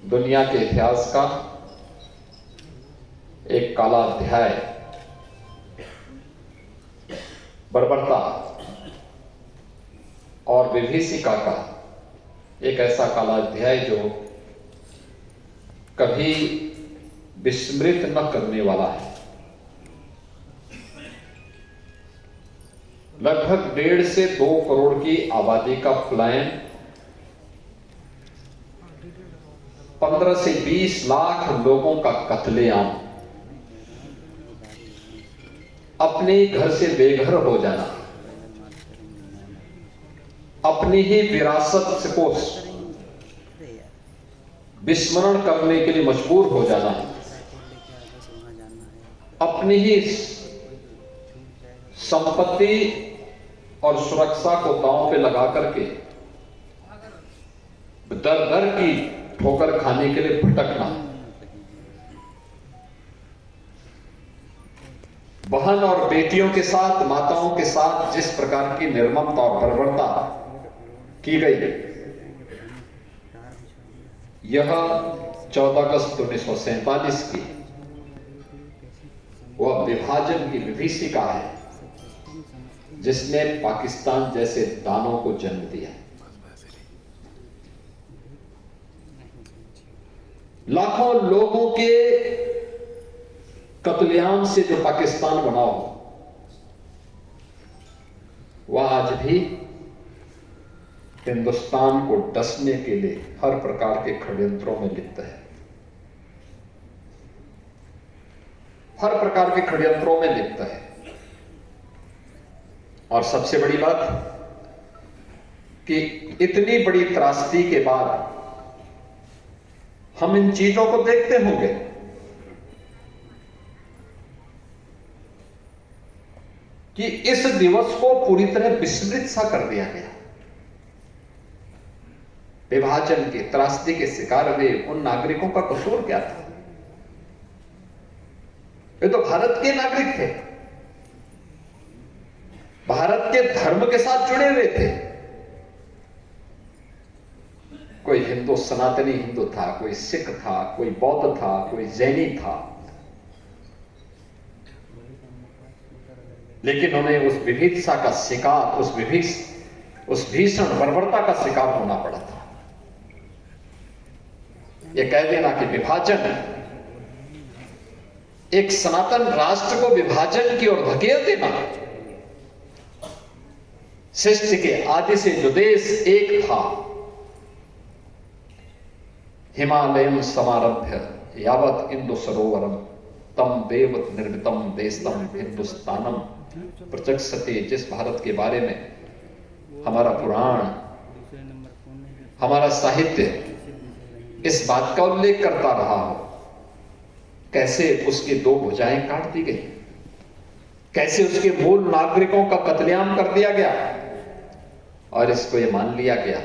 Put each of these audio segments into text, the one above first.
दुनिया के इतिहास का एक काला अध्याय, बर्बरता और विभीषिका का एक ऐसा काला अध्याय जो कभी विस्मृत न करने वाला है। लगभग 1.5 से 2 करोड़ की आबादी का पलायन, 15 से 20 लाख लोगों का कत्लेआम, अपने घर से बेघर हो जाना, अपनी ही विरासत को विस्मरण करने के लिए मजबूर हो जाना, अपनी ही संपत्ति और सुरक्षा को दांव पे लगा करके दर दर की ठोकर खाने के लिए भटकना, बहन और बेटियों के साथ, माताओं के साथ जिस प्रकार की निर्ममता और बर्बरता की गई, यह 14 अगस्त 1947 की वह विभाजन की विभीषिका है जिसने पाकिस्तान जैसे दानों को जन्म दिया। लाखों लोगों के कत्लेआम से जो पाकिस्तान बना हो, वह आज भी हिंदुस्तान को डसने के लिए हर प्रकार के षड्यंत्रों में लिप्त है, हर प्रकार के षड्यंत्रों में लिप्त है। और सबसे बड़ी बात कि इतनी बड़ी त्रासदी के बाद हम इन चीजों को देखते होंगे कि इस दिवस को पूरी तरह विस्मृत सा कर दिया गया। विभाजन के, त्रासदी के शिकार हुए उन नागरिकों का कसूर क्या था? वे तो भारत के नागरिक थे, भारत के धर्म के साथ जुड़े हुए थे। कोई हिंदू, सनातनी हिंदू था, कोई सिख था, कोई बौद्ध था, कोई जैनी था, लेकिन उन्हें उस विभीषिका का शिकार, उस भीषण बर्बरता का शिकार होना पड़ा था। यह कह देना कि विभाजन एक सनातन राष्ट्र को विभाजन की ओर धकेल देना, सृष्टि के आदि से जो देश एक था, हिमालयम समारभ्य यावत इंदु सरोवरम तम देव निर्मितम देशतम हिंदुस्तानम प्रचक्षते, जिस भारत के बारे में हमारा पुराण, हमारा साहित्य इस बात का उल्लेख करता रहा हो, कैसे उसकी 2 भुजाएं काट दी गई, कैसे उसके मूल नागरिकों का कत्लेआम कर दिया गया, और इसको यह मान लिया गया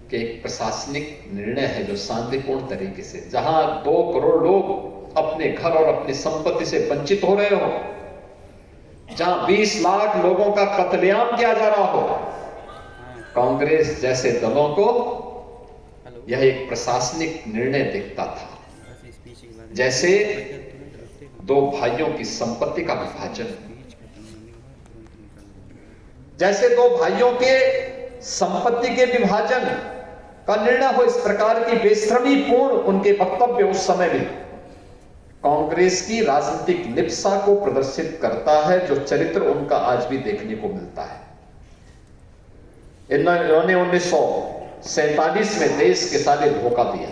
कि एक प्रशासनिक निर्णय है जो शांतिपूर्ण तरीके से, जहां 2 करोड़ लोग अपने घर और अपनी संपत्ति से वंचित हो रहे हो, जहां 20 लाख लोगों का कत्लेआम किया जा रहा हो, कांग्रेस जैसे दलों को यह एक प्रशासनिक निर्णय दिखता था, जैसे 2 भाइयों की संपत्ति का विभाजन, जैसे 2 भाइयों के संपत्ति के विभाजन का निर्णय हो। इस प्रकार की बेशर्मीपूर्ण उनके वक्तव्य उस समय में कांग्रेस की राजनीतिक लिप्सा को प्रदर्शित करता है, जो चरित्र उनका आज भी देखने को मिलता है। इन्होंने 1947 में देश के साथ धोखा दिया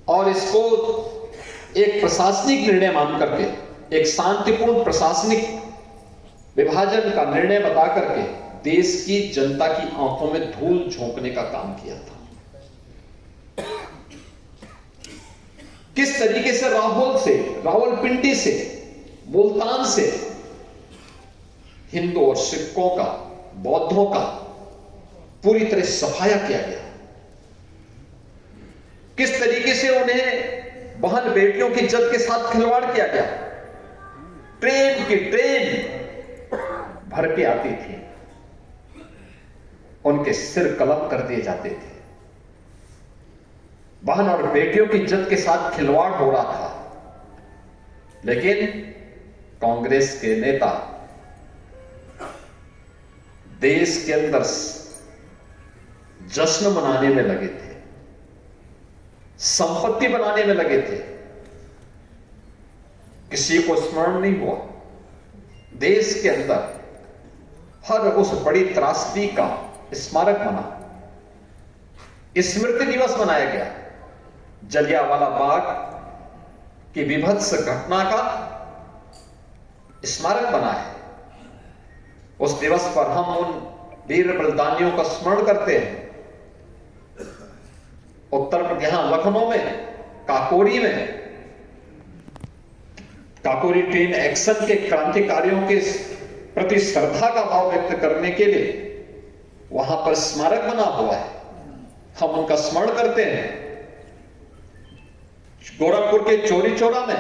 और इसको एक प्रशासनिक निर्णय मान करके, एक शांतिपूर्ण प्रशासनिक विभाजन का निर्णय बता करके देश की जनता की आंखों में धूल झोंकने का काम किया था। किस तरीके से रावलपिंडी से, मुल्तान से हिंदू और सिखों का, बौद्धों का पूरी तरह सफाया किया गया, किस तरीके से उन्हें बहन बेटियों की इज्जत के साथ खिलवाड़ किया गया। ट्रेन की ट्रेन भर के आती थी, उनके सिर कलम कर दिए जाते थे, बहन और बेटियों की इज्जत के साथ खिलवाड़ हो रहा था। लेकिन कांग्रेस के नेता देश के अंदर जश्न मनाने में लगे थे, संपत्ति बनाने में लगे थे। किसी को स्मरण नहीं हुआ। देश के अंदर हर उस बड़ी त्रासदी का स्मारक बना, स्मृति दिवस मनाया गया। जलियांवाला बाग की विभत्स घटना का स्मारक बना है। उस दिवस पर हम उन वीर बलिदानियों का स्मरण करते हैं। उत्तर प्रदेश, यहां लखनऊ में काकोरी में काकोरी ट्रेन एक्शन के क्रांतिकारियों के प्रति श्रद्धा का भाव व्यक्त करने के लिए वहां पर स्मारक बना हुआ है। हम उनका स्मरण करते हैं। गोरखपुर के चौरी चौरा में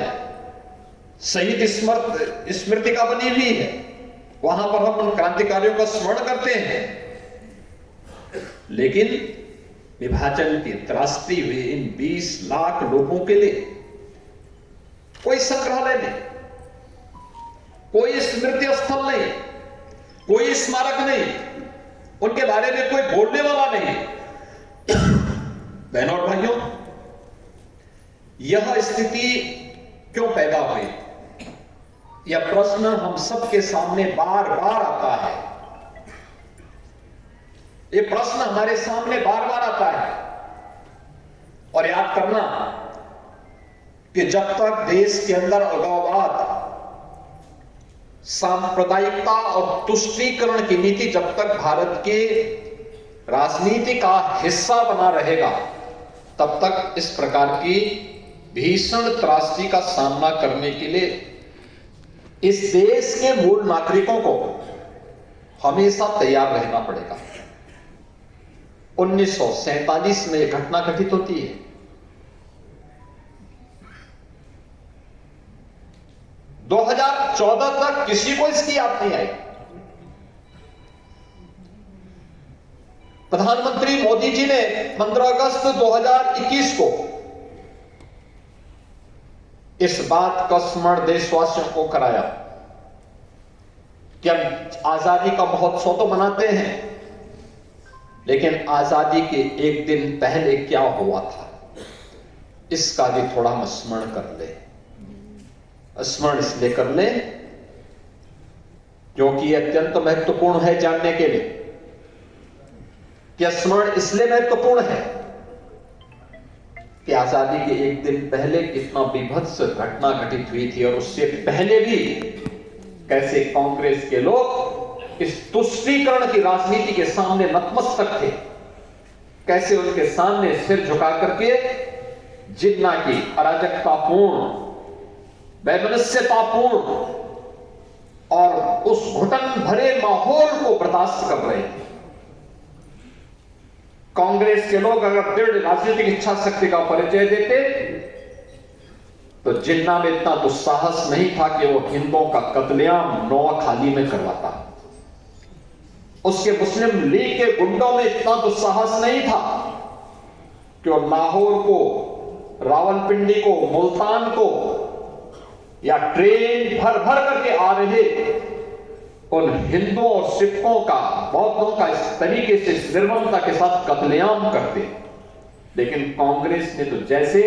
शहीद स्मृतिका बनी हुई है, वहां पर हम उन क्रांतिकारियों का स्मरण करते हैं। लेकिन विभाजन की त्रासदी हुई इन 20 लाख लोगों के लिए कोई संग्रहालय नहीं, कोई स्मृति स्थल नहीं, कोई स्मारक नहीं, उनके बारे में कोई बोलने वाला नहीं। बहनों और भाइयों, यह स्थिति क्यों पैदा हुई? यह प्रश्न हम सबके सामने बार बार आता है। यह प्रश्न हमारे सामने बार बार आता है। और याद करना कि जब तक देश के अंदर अलगाववाद, सांप्रदायिकता और तुष्टीकरण की नीति जब तक भारत के राजनीति का हिस्सा बना रहेगा, तब तक इस प्रकार की भीषण त्रासदी का सामना करने के लिए इस देश के मूल नागरिकों को हमेशा तैयार रहना पड़ेगा। 1947 में यह घटना घटित होती है। 2014 तक किसी को इसकी याद नहीं आई। प्रधानमंत्री मोदी जी ने 15 अगस्त 2021 को इस बात का स्मरण देशवासियों को कराया कि हम आजादी का महोत्सव तो मनाते हैं, लेकिन आजादी के एक दिन पहले क्या हुआ था, इसका भी थोड़ा हम स्मरण कर ले। स्मरण इसलिए कर ले क्योंकि यह अत्यंत महत्वपूर्ण है जानने के लिए। क्या स्मरण इसलिए महत्वपूर्ण है कि आजादी के एक दिन पहले कितना विभत्स घटना घटित हुई थी, और उससे पहले भी कैसे कांग्रेस के लोग इस तुष्टीकरण की राजनीति के सामने नतमस्तक थे, कैसे उनके सामने सिर झुका करके जिन्ना की अराजकतापूर्ण, वैमनस्यतापूर्ण और उस घुटन भरे माहौल को बर्दाश्त कर रहे थे। कांग्रेस के लोग अगर दृढ़ राजनीतिक इच्छा शक्ति का परिचय देते तो जिन्ना में इतना दुस्साहस नहीं था कि वो हिंदुओं का कत्लेआम नौखाली में करवाता। उसके मुस्लिम लीग के गुंडों में इतना दुस्साहस नहीं था कि वो लाहौर को, रावलपिंडी को, मुल्तान को या ट्रेन भर भर करके आ रहे उन हिंदुओं और सिखों का, बौद्धों का इस तरीके से निर्ममता के साथ कत्लेआम करते। लेकिन कांग्रेस ने तो जैसे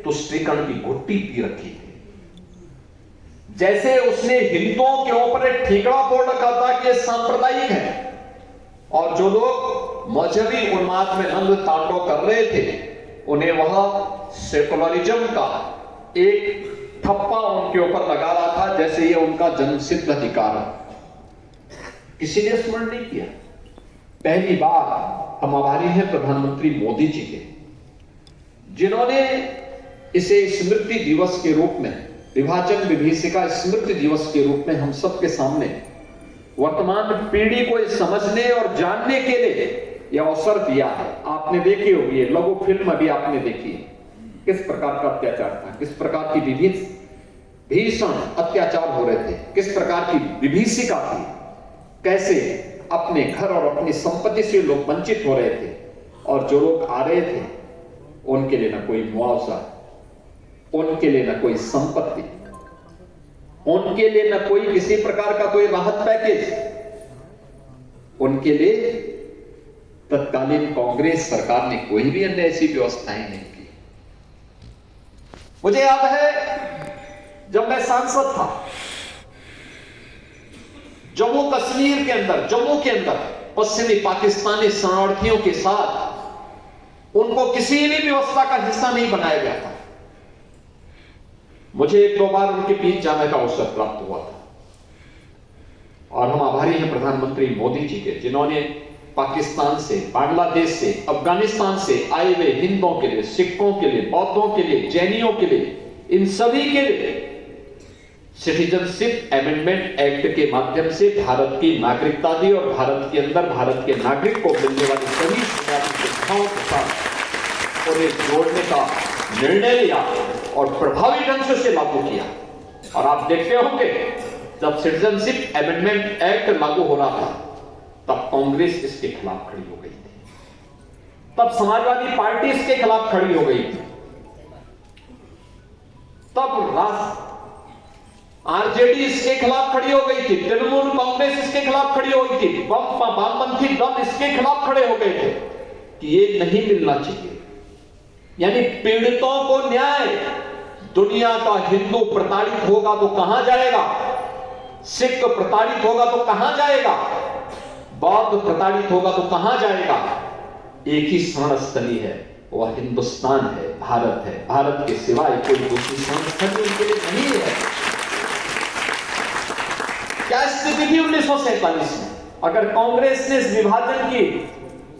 तुष्टीकरण की घुट्टी पी रखी थी, जैसे उसने हिंदुओं के ऊपर एक ठीकरा फोड़ रखा था कि सांप्रदायिक है, और जो लोग मजहबी उन्माद में नंद तांडव कर रहे थे उन्हें वह सेकुलरिज्म का एक ठप्पा उनके ऊपर लगा रहा था, जैसे ये उनका जन्मसिद्ध अधिकार है। किसी ने स्मरण नहीं किया। पहली बार हम आभारी हैं प्रधानमंत्री मोदी जी के, जिन्होंने इसे स्मृति दिवस के रूप में, विभाजन विभीषिका स्मृति दिवस के रूप में हम सबके सामने वर्तमान पीढ़ी को समझने और जानने के लिए यह अवसर दिया है। आपने देखी होगी, लघु फिल्म अभी आपने देखी, किस प्रकार का अत्याचार था, किस प्रकार की भीषण अत्याचार हो रहे थे, किस प्रकार की विभीषिका थी, कैसे अपने घर और अपनी संपत्ति से लोग वंचित हो रहे थे, और जो लोग आ रहे थे उनके लिए न कोई मुआवजा, उनके लिए न कोई संपत्ति, उनके लिए न कोई किसी प्रकार का कोई राहत पैकेज, उनके लिए तत्कालीन कांग्रेस सरकार ने कोई भी अन्य ऐसी व्यवस्थाएं नहीं की। मुझे याद है जब मैं सांसद था, जम्मू कश्मीर के अंदर, जम्मू के अंदर पश्चिमी पाकिस्तानी शरणार्थियों के साथ उनको किसी भी व्यवस्था का हिस्सा नहीं बनाया गया था। मुझे एक दो बार उनके बीच जाने का अवसर प्राप्त हुआ था और हम आभारी हैं प्रधानमंत्री मोदी जी के, जिन्होंने पाकिस्तान से, बांग्लादेश से, अफगानिस्तान से आए हुए हिंदुओं के लिए, सिखों के लिए, बौद्धों के लिए, जैनियों के लिए, इन सभी के लिए सिटीजनशिप अमेंडमेंट एक्ट के माध्यम से भारत की नागरिकता दी और भारत के अंदर भारत के नागरिक को मिलने वाली सभी बुनियादी सुविधाओं के साथ उन्हें जोड़ने का निर्णय लिया और प्रभावी ढंग से उसे लागू किया। और आप देखते होंगे जब सिटीजनशिप अमेंडमेंट एक्ट लागू हो रहा था तब कांग्रेस इसके खिलाफ खड़ी हो गई थी, तब समाजवादी पार्टी इसके खिलाफ खड़ी हो गई थी, तब आरजेडी इसके खिलाफ खड़ी हो गई थी, तृणमूल कांग्रेस इसके खिलाफ खड़ी हो गई थी, वामपंथी दल इसके खिलाफ खड़े हो गए थे कि ये नहीं मिलना चाहिए। यानी पीड़ितों को न्याय, दुनिया का हिंदू प्रताड़ित होगा तो कहां जाएगा, सिख प्रताड़ित होगा तो कहां जाएगा, बौद्ध प्रताड़ित होगा तो कहां जाएगा, एक ही शरण स्थली है, वह हिंदुस्तान है, भारत है। भारत के सिवाय कोई दूसरी शरण स्थली उनके लिए नहीं है। क्या स्थिति थी 1947 में? अगर कांग्रेस ने इस विभाजन की,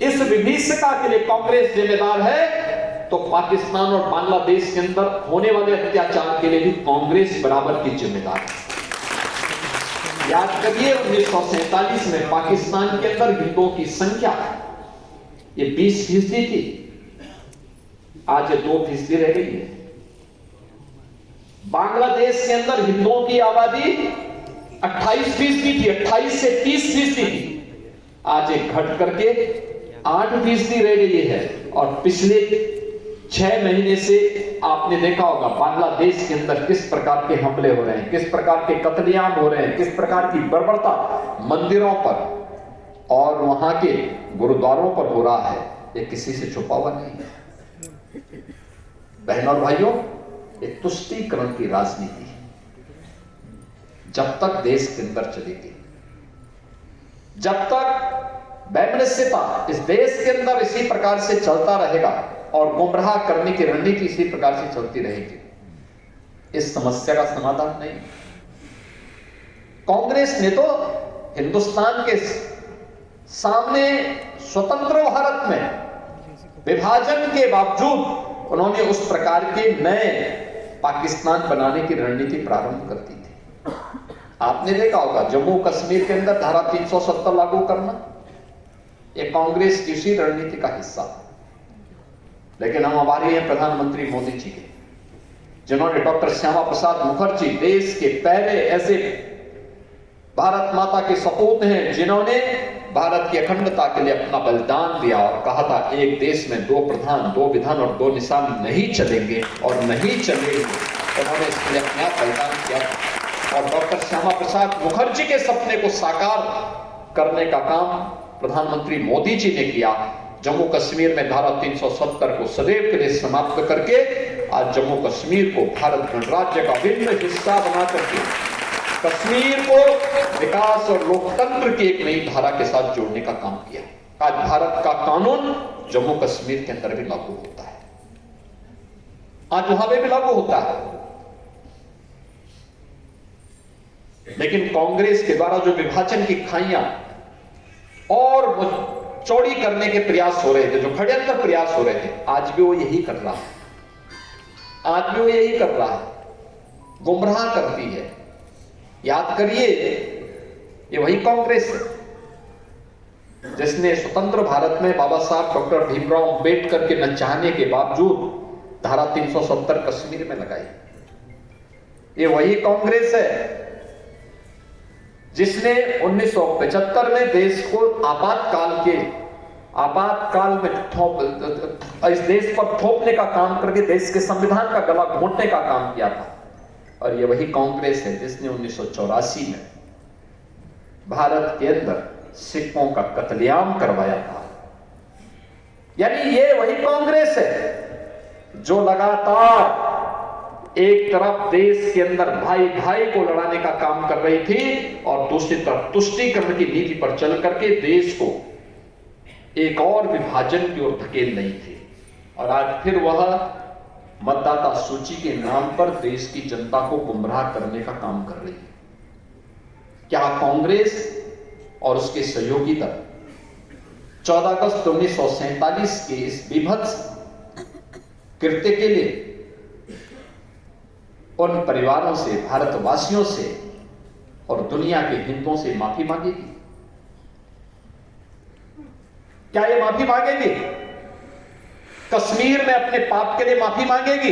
इस विभीषिका के लिए कांग्रेस जिम्मेदार है, तो पाकिस्तान और बांग्लादेश के अंदर होने वाले अत्याचार के लिए भी कांग्रेस बराबर की जिम्मेदार है। याद करिए 1947 में पाकिस्तान के अंदर हिंदुओं की संख्या ये 20% थी, आज ये 2% रह गई है। बांग्लादेश के अंदर हिंदुओं की आबादी 28% थी, 28 से 30% थी, आज एक घट करके 8% रह गई है। और पिछले 6 महीने से आपने देखा होगा बांग्लादेश के अंदर किस प्रकार के हमले हो रहे हैं, किस प्रकार के कत्लेआम हो रहे हैं, किस प्रकार की बर्बरता मंदिरों पर और वहां के गुरुद्वारों पर हो रहा है, ये किसी से छुपा हुआ नहीं है। बहनों और भाइयों, एक तुष्टीकरण की राजनीति जब तक देश के अंदर चलेगी, जब तक वैमनस्यता इस देश के अंदर इसी प्रकार से चलता रहेगा और गुमराह करने की रणनीति इसी प्रकार से चलती रहेगी, इस समस्या का समाधान नहीं। कांग्रेस ने तो हिंदुस्तान के सामने स्वतंत्र भारत में विभाजन के बावजूद उन्होंने उस प्रकार के नए पाकिस्तान बनाने की रणनीति प्रारंभ कर दी थी। आपने देखा होगा जम्मू कश्मीर के अंदर धारा 370 लागू करना, यह कांग्रेस की उसी रणनीति का हिस्सा है। लेकिन हम आभारी हैं प्रधानमंत्री मोदी जी के, जिन्होंने डॉक्टर श्यामा प्रसाद मुखर्जी, देश के पहले ऐसे भारत माता के सपूत हैं जिन्होंने भारत की अखंडता के लिए अपना बलिदान दिया और कहा था एक देश में 2 प्रधान, 2 विधान और 2 निशान नहीं चलेंगे और नहीं चलेंगे। उन्होंने इसके लिए अपना बलिदान किया और डॉक्टर श्यामा प्रसाद मुखर्जी के सपने को साकार करने का काम प्रधानमंत्री मोदी जी ने किया। जम्मू कश्मीर में धारा 370 को सदैव के लिए समाप्त करके आज जम्मू कश्मीर को भारत गणराज्य का अभिन्न हिस्सा बना करके कश्मीर को विकास और लोकतंत्र की एक नई धारा के साथ जोड़ने का काम किया। आज भारत का कानून जम्मू कश्मीर के अंदर भी लागू होता है, आज वहां पे भी लागू होता है। लेकिन कांग्रेस के द्वारा जो विभाजन की खाइयां और चौड़ी करने के प्रयास हो रहे थे, जो षड्यंत्र प्रयास हो रहे थे, आज भी वो यही कर रहा है, आज भी वो यही कर रहा है, गुमराह करती है। याद करिए ये वही कांग्रेस है जिसने स्वतंत्र भारत में बाबा साहब डॉक्टर भीमराव अंबेडकर के न चाहने के बावजूद धारा 370 कश्मीर में लगाई। ये वही कांग्रेस है जिसने 1975 में देश को आपातकाल के आपातकाल में इस देश पर थोपने का काम करके देश के संविधान का गला घोंटने का काम किया था। और ये वही कांग्रेस है जिसने 1984 में भारत के अंदर सिखों का कत्लेआम करवाया था। यानी ये वही कांग्रेस है जो लगातार एक तरफ देश के अंदर भाई भाई को लड़ाने का काम कर रही थी और दूसरी तरफ तुष्टीकरण की नीति पर चल करके देश को एक और विभाजन की ओर धकेल रही थी। और आज फिर वह मतदाता सूची के नाम पर देश की जनता को गुमराह करने का काम कर रही है। क्या कांग्रेस और उसके सहयोगी दल 14 अगस्त 1947 के इस विभत्स कृत्य के लिए उन परिवारों से, भारतवासियों से और दुनिया के हिंदुओं से माफी मांगेगी? क्या ये माफी मांगेगी? कश्मीर में अपने पाप के लिए माफी मांगेगी?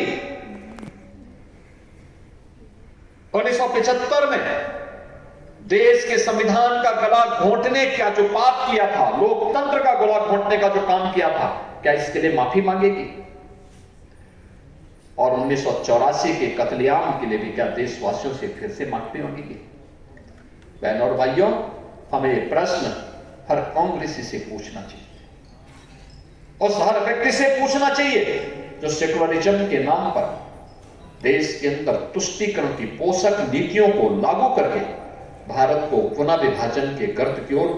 1975 में देश के संविधान का गला घोंटने का जो पाप किया था, लोकतंत्र का गला घोंटने का जो काम किया था, क्या इसके लिए माफी मांगेगी? और 1984 के कत्लेआम के लिए भी क्या देशवासियों से फिर से माफी मांगेगी? बहनों और भाइयों, हमें यह प्रश्न हर कांग्रेसी से पूछना चाहिए, उस हर व्यक्ति से पूछना चाहिए जो सेकुलरिज्म के नाम पर देश के अंदर तुष्टीकरण की पोषक नीतियों को लागू करके भारत को पुनः विभाजन के गर्त की ओर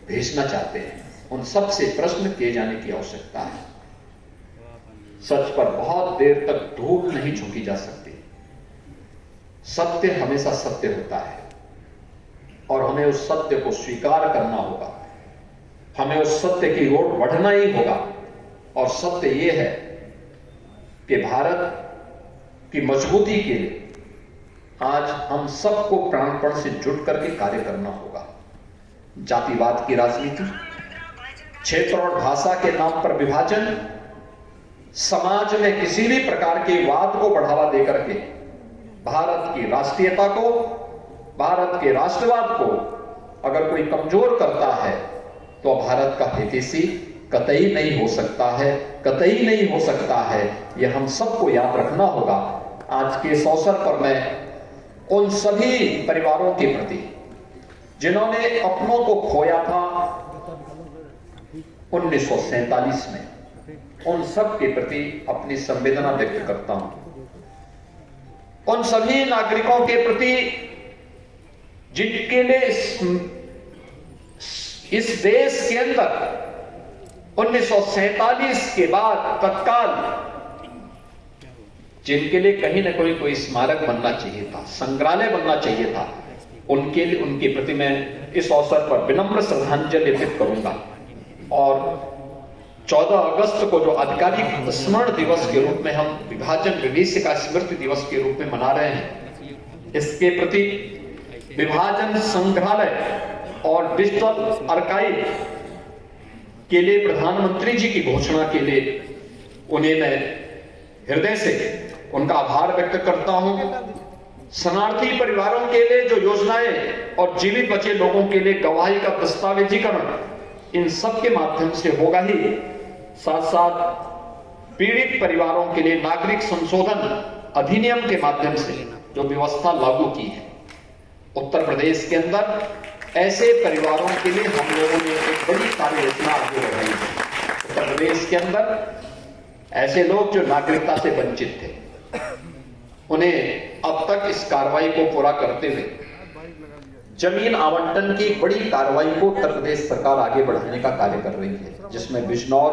भेजना चाहते हैं। उन सब से प्रश्न किए जाने की आवश्यकता है। सच पर बहुत देर तक धूल नहीं झोंकी जा सकती। सत्य हमेशा सत्य होता है और हमें उस सत्य को स्वीकार करना होगा। हमें उस सत्य की ओर बढ़ना ही होगा। और सत्य यह है कि भारत की मजबूती के लिए आज हम सबको प्राणपण से जुट करके कार्य करना होगा। जातिवाद की राजनीति, क्षेत्र और भाषा के नाम पर विभाजन, समाज में किसी भी प्रकार के वाद को बढ़ावा देकर के भारत की राष्ट्रीयता को, भारत के राष्ट्रवाद को अगर कोई कमजोर करता है तो भारत का हितैषी कतई नहीं हो सकता है, कतई नहीं हो सकता है। यह हम सबको याद रखना होगा। आज के इस अवसर पर मैं उन सभी परिवारों के प्रति जिन्होंने अपनों को खोया था 1947 में, उन सब के प्रति अपनी संवेदना व्यक्त करता हूं। उन सभी नागरिकों के प्रति जिनके लिए इस देश के अंदर 1947 के बाद तत्काल जिनके लिए कहीं ना कोई स्मारक बनना चाहिए था, संग्रहालय बनना चाहिए था, उनके लिए, उनके प्रति मैं इस अवसर पर विनम्र श्रद्धांजलि अर्पित करूंगा। और 14 अगस्त को जो आधिकारिक स्मरण दिवस के रूप में हम विभाजन विभीषिका स्मृति दिवस के रूप में मना रहे हैं, इसके प्रति विभाजन संग्रहालय और डिजिटल आर्काइव के लिए प्रधानमंत्री जी की घोषणा के लिए उन्हें मैं हृदय से उनका आभार व्यक्त करता हूं। शरणार्थी परिवारों के लिए जो योजनाएं और जीवित बचे लोगों के लिए गवाही का दस्तावेजीकरण, इन सब के माध्यम से होगा ही। साथ साथ पीड़ित परिवारों के लिए नागरिक संशोधन अधिनियम के माध्यम से जो व्यवस्था लागू की है उत्तर प्रदेश के अंदर, ऐसे परिवारों के लिए हम लोगों ने एक बड़ी कार्य योजना आगे बढ़ाई है। उत्तर प्रदेश के अंदर ऐसे लोग जो नागरिकता से वंचित थे, उन्हें अब तक इस कार्रवाई को पूरा करते हुए जमीन आवंटन की बड़ी कार्रवाई को उत्तर प्रदेश सरकार आगे बढ़ाने का कार्य कर रही है, जिसमें बिजनौर,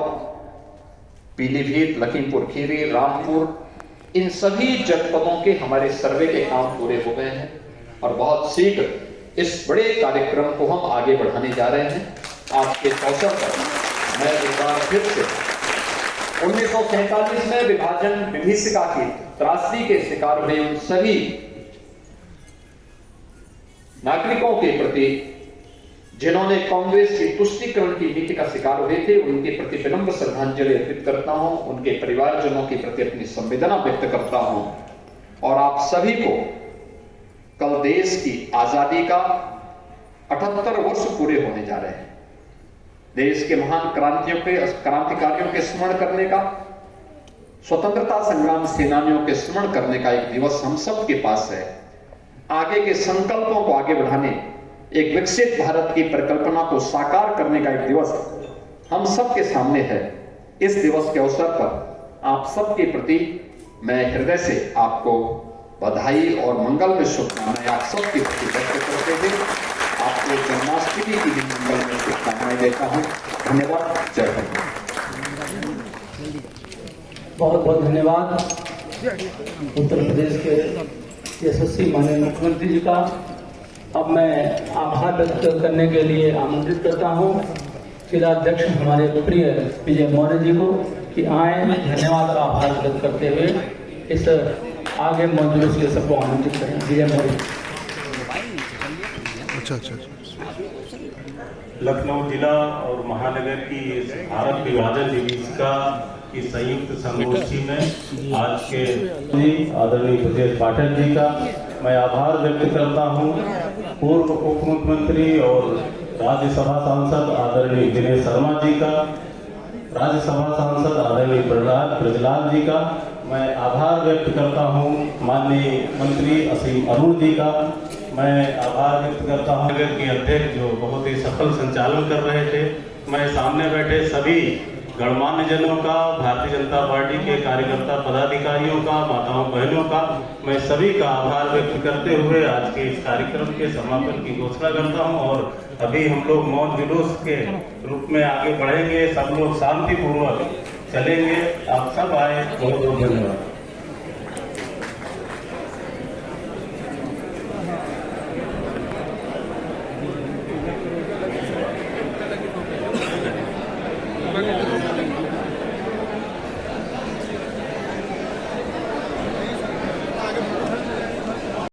पीलीभीत, लखीमपुर खीरी, रामपुर, इन सभी जनपदों के हमारे सर्वे के काम पूरे हो गए हैं और बहुत शीघ्र इस बड़े कार्यक्रम को हम आगे बढ़ाने जा रहे हैं। आज के अवसर पर मैं एक बार फिर से 1947 में विभाजन विभीषिका की त्रासदी के शिकार हुए उन सभी नागरिकों के प्रति जिन्होंने कांग्रेस की तुष्टीकरण की नीति का शिकार हुए थे, उनके प्रति विनम्र श्रद्धांजलि अर्पित करता हूं, उनके परिवारजनों के प्रति अपनी संवेदना व्यक्त करता हूं और आप सभी को कल देश की आजादी का 78 वर्ष पूरे होने जा रहे हैं। देश के महान क्रांतिकारियों के स्मरण करने का, स्वतंत्रता संग्राम सेनानियों के स्मरण करने का एक दिवस हम सब के पास है। आगे के संकल्पों को आगे बढ़ाने, एक विकसित भारत की परिकल्पना को साकार करने का एक दिवस हम सब के सामने है। इस दिवस के अवसर पर आप सबके प्रति मैं हृदय से आपको बधाई और मंगल में शुभकामनाएं आप सबके प्रति व्यक्त करते हुए आपको जन्माष्टमी की भी मंगल में शुभकामनाएं देता हूं। धन्यवाद। जय हिंद। बहुत बहुत धन्यवाद उत्तर प्रदेश के यशस्वी माननीय मुख्यमंत्री जी का। अब मैं आभार व्यक्त करने के लिए आमंत्रित करता हूं जिलाध्यक्ष हमारे प्रिय विजय मौर्य जी को कि आए धन्यवाद और आभार व्यक्त करते हुए इस आगे मौजूद के सबको आमंत्रित करें। विजय मौर्य। अच्छा। लखनऊ जिला और महानगर की भारत विभाजन दिवसिका की संयुक्त संगोष्ठी में आज के आदरणीय ब्रजेश पाठक जी का मैं आभार व्यक्त करता हूं। पूर्व उप मुख्यमंत्री और राज्यसभा सांसद आदरणीय दिनेश शर्मा जी का, राज्यसभा सांसद आदरणीय ब्रजलाल जी का मैं आभार व्यक्त करता हूं। माननीय मंत्री असीम अरुण जी का मैं आभार व्यक्त करता हूं। नगर के अध्यक्ष जो बहुत ही सफल संचालन कर रहे थे, मैं सामने बैठे सभी गणमान्य जनों का, भारतीय जनता पार्टी के कार्यकर्ता पदाधिकारियों का, माताओं बहनों का मैं सभी का आभार व्यक्त करते हुए आज के इस कार्यक्रम के समापन की घोषणा करता हूं। और अभी हम लोग मौन जुलूस के रूप में आगे बढ़ेंगे, सब लोग शांतिपूर्वक चलेंगे। आप सब आए, बहुत बहुत धन्यवाद।